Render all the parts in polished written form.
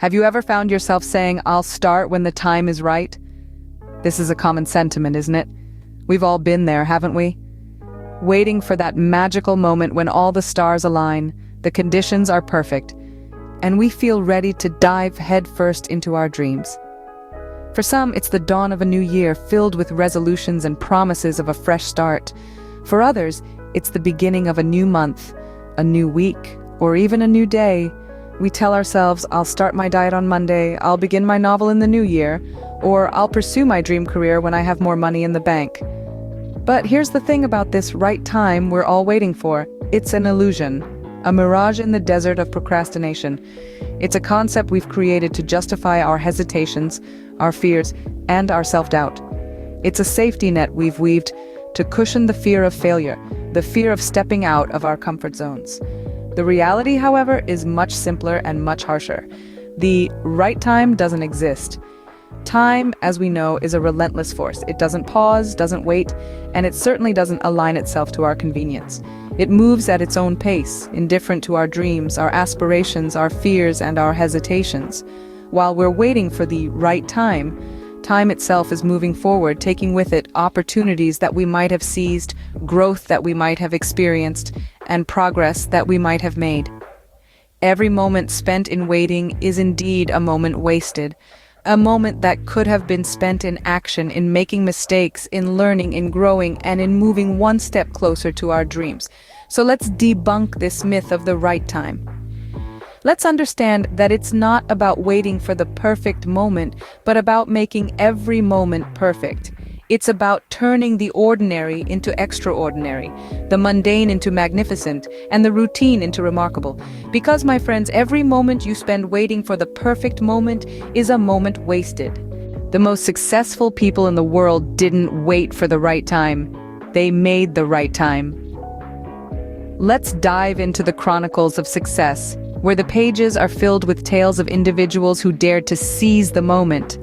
Have you ever found yourself saying, "I'll start when the time is right"? This is a common sentiment, isn't it? We've all been there, haven't we? Waiting for that magical moment when all the stars align, the conditions are perfect, and we feel ready to dive headfirst into our dreams. For some, it's the dawn of a new year filled with resolutions and promises of a fresh start. For others, it's the beginning of a new month, a new week, or even a new day. We tell ourselves, "I'll start my diet on Monday, I'll begin my novel in the new year, or I'll pursue my dream career when I have more money in the bank." But here's the thing about this right time we're all waiting for. It's an illusion, a mirage in the desert of procrastination. It's a concept we've created to justify our hesitations, our fears, and our self-doubt. It's a safety net we've weaved to cushion the fear of failure, the fear of stepping out of our comfort zones. The reality, however, is much simpler and much harsher. The right time doesn't exist. Time, as we know, is a relentless force. It doesn't pause, doesn't wait, and it certainly doesn't align itself to our convenience. It moves at its own pace, indifferent to our dreams, our aspirations, our fears, and our hesitations. While we're waiting for the right time, time itself is moving forward, taking with it opportunities that we might have seized, growth that we might have experienced, and progress that we might have made. Every moment spent in waiting is indeed a moment wasted. A moment that could have been spent in action, in making mistakes, in learning, in growing, and in moving one step closer to our dreams. So let's debunk this myth of the right time. Let's understand that it's not about waiting for the perfect moment, but about making every moment perfect. It's about turning the ordinary into extraordinary, the mundane into magnificent, and the routine into remarkable. Because, my friends, every moment you spend waiting for the perfect moment is a moment wasted. The most successful people in the world didn't wait for the right time. They made the right time. Let's dive into the chronicles of success, where the pages are filled with tales of individuals who dared to seize the moment.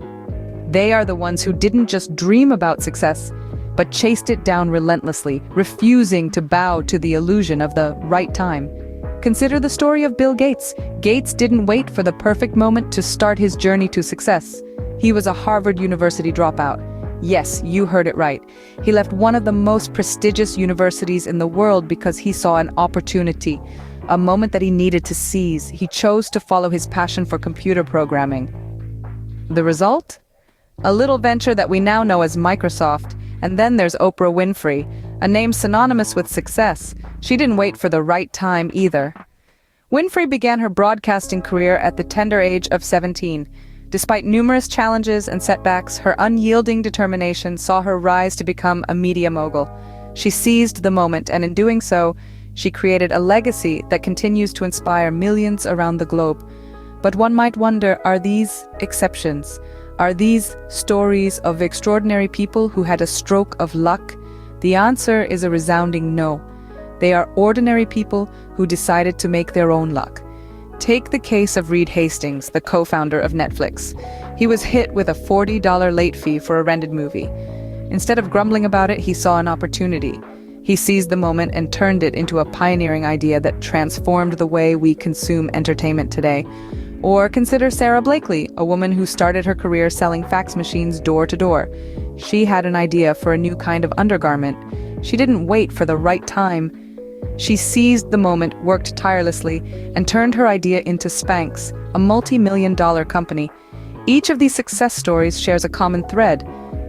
They are the ones who didn't just dream about success, but chased it down relentlessly, refusing to bow to the illusion of the right time. Consider the story of Bill Gates. Gates didn't wait for the perfect moment to start his journey to success. He was a Harvard University dropout. Yes, you heard it right. He left one of the most prestigious universities in the world because he saw an opportunity, a moment that he needed to seize. He chose to follow his passion for computer programming. The result? A little venture that we now know as Microsoft. And then there's Oprah Winfrey, a name synonymous with success. She didn't wait for the right time either. Winfrey began her broadcasting career at the tender age of 17. Despite numerous challenges and setbacks, her unyielding determination saw her rise to become a media mogul. She seized the moment, and in doing so, she created a legacy that continues to inspire millions around the globe. But one might wonder, are these exceptions? Are these stories of extraordinary people who had a stroke of luck? The answer is a resounding no. They are ordinary people who decided to make their own luck. Take the case of Reed Hastings, the co-founder of Netflix. He was hit with a $40 late fee for a rented movie. Instead of grumbling about it, he saw an opportunity. He seized the moment and turned it into a pioneering idea that transformed the way we consume entertainment today. Or consider Sarah Blakely, a woman who started her career selling fax machines door to door. She had an idea for a new kind of undergarment. She didn't wait for the right time. She seized the moment, worked tirelessly, and turned her idea into Spanx, a multi-million-dollar company. Each of these success stories shares a common thread: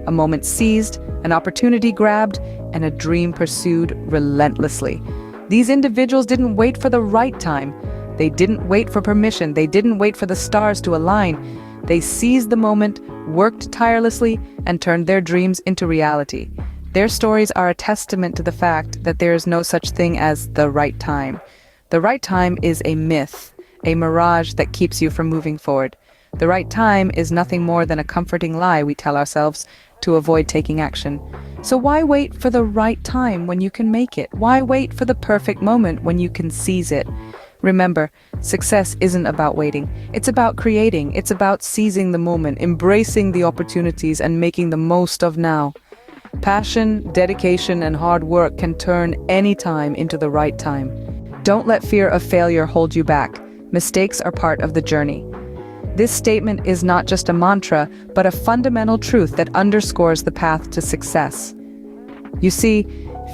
a moment seized, an opportunity grabbed, and a dream pursued relentlessly. These individuals didn't wait for the right time. They didn't wait for permission. They didn't wait for the stars to align. They seized the moment, worked tirelessly, and turned their dreams into reality. Their stories are a testament to the fact that there is no such thing as the right time. The right time is a myth, a mirage that keeps you from moving forward. The right time is nothing more than a comforting lie we tell ourselves to avoid taking action. So why wait for the right time when you can make it? Why wait for the perfect moment when you can seize it? Remember, success isn't about waiting. It's about creating. It's about seizing the moment, embracing the opportunities, and making the most of now. Passion, dedication, and hard work can turn any time into the right time. Don't let fear of failure hold you back. Mistakes are part of the journey. This statement is not just a mantra, but a fundamental truth that underscores the path to success. You see,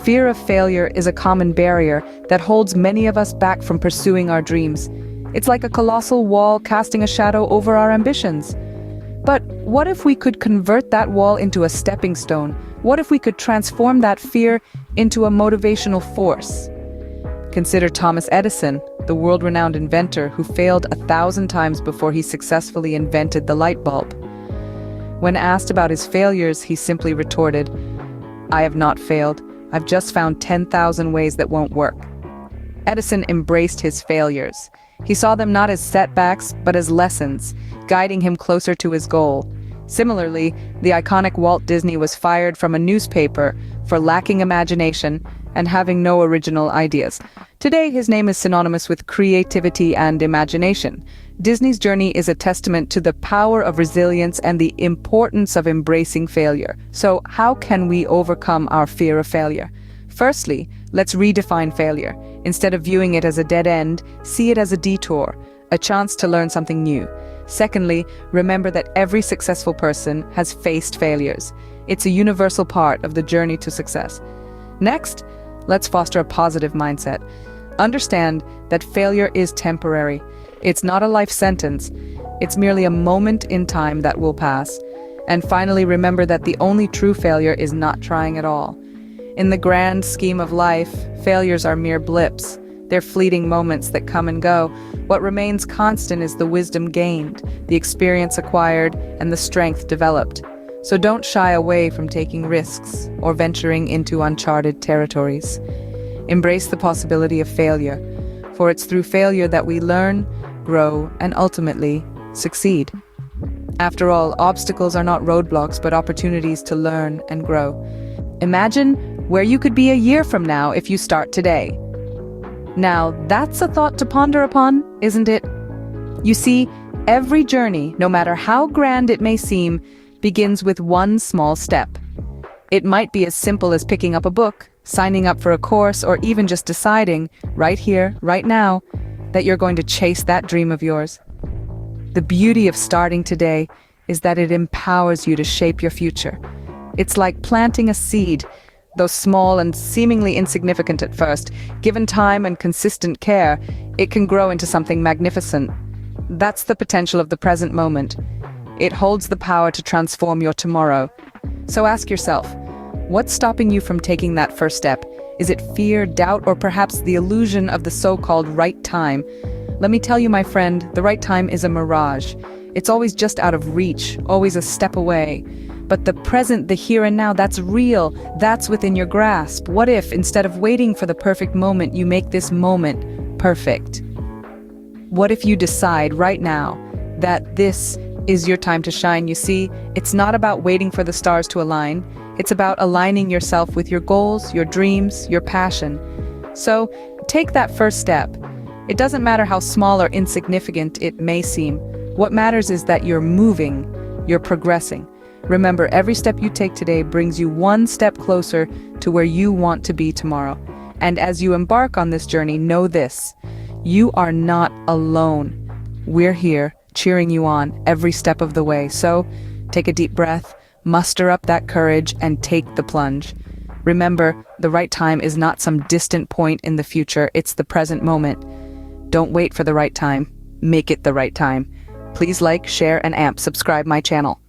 fear of failure is a common barrier that holds many of us back from pursuing our dreams. It's like a colossal wall casting a shadow over our ambitions. But what if we could convert that wall into a stepping stone? What if we could transform that fear into a motivational force? Consider Thomas Edison, the world-renowned inventor who failed 1,000 times before he successfully invented the light bulb. When asked about his failures, he simply retorted, "I have not failed. I've just found 10,000 ways that won't work." Edison embraced his failures. He saw them not as setbacks, but as lessons, guiding him closer to his goal. Similarly, the iconic Walt Disney was fired from a newspaper for lacking imagination and having no original ideas. Today, his name is synonymous with creativity and imagination. Disney's journey is a testament to the power of resilience and the importance of embracing failure. So, how can we overcome our fear of failure? Firstly, let's redefine failure. Instead of viewing it as a dead end, see it as a detour, a chance to learn something new. Secondly, remember that every successful person has faced failures. It's a universal part of the journey to success. Next, let's foster a positive mindset. Understand that failure is temporary. It's not a life sentence. It's merely a moment in time that will pass. And finally, remember that the only true failure is not trying at all. In the grand scheme of life, failures are mere blips. They're fleeting moments that come and go. What remains constant is the wisdom gained, the experience acquired, and the strength developed. So don't shy away from taking risks or venturing into uncharted territories. Embrace the possibility of failure, for it's through failure that we learn, grow, and ultimately succeed. After all, obstacles are not roadblocks, but opportunities to learn and grow. Imagine where you could be a year from now if you start today. Now, that's a thought to ponder upon, isn't it? You see, every journey, no matter how grand it may seem, begins with one small step. It might be as simple as picking up a book, signing up for a course, or even just deciding, right here, right now, that you're going to chase that dream of yours. The beauty of starting today is that it empowers you to shape your future. It's like planting a seed. Though small and seemingly insignificant at first, given time and consistent care, it can grow into something magnificent. That's the potential of the present moment. It holds the power to transform your tomorrow. So ask yourself, what's stopping you from taking that first step? Is it fear, doubt, or perhaps the illusion of the so-called right time? Let me tell you, my friend, the right time is a mirage. It's always just out of reach, always a step away. But the present, the here and now, that's real. That's within your grasp. What if, instead of waiting for the perfect moment, you make this moment perfect? What if you decide right now that this is your time to shine? You see, it's not about waiting for the stars to align. It's about aligning yourself with your goals, your dreams, your passion. So, take that first step. It doesn't matter how small or insignificant it may seem. What matters is that you're moving, you're progressing. Remember, every step you take today brings you one step closer to where you want to be tomorrow. And as you embark on this journey, know this: you are not alone. We're here, cheering you on every step of the way. So, take a deep breath, muster up that courage, and take the plunge. Remember, the right time is not some distant point in the future, it's the present moment. Don't wait for the right time, make it the right time. Please like, share, and subscribe my channel.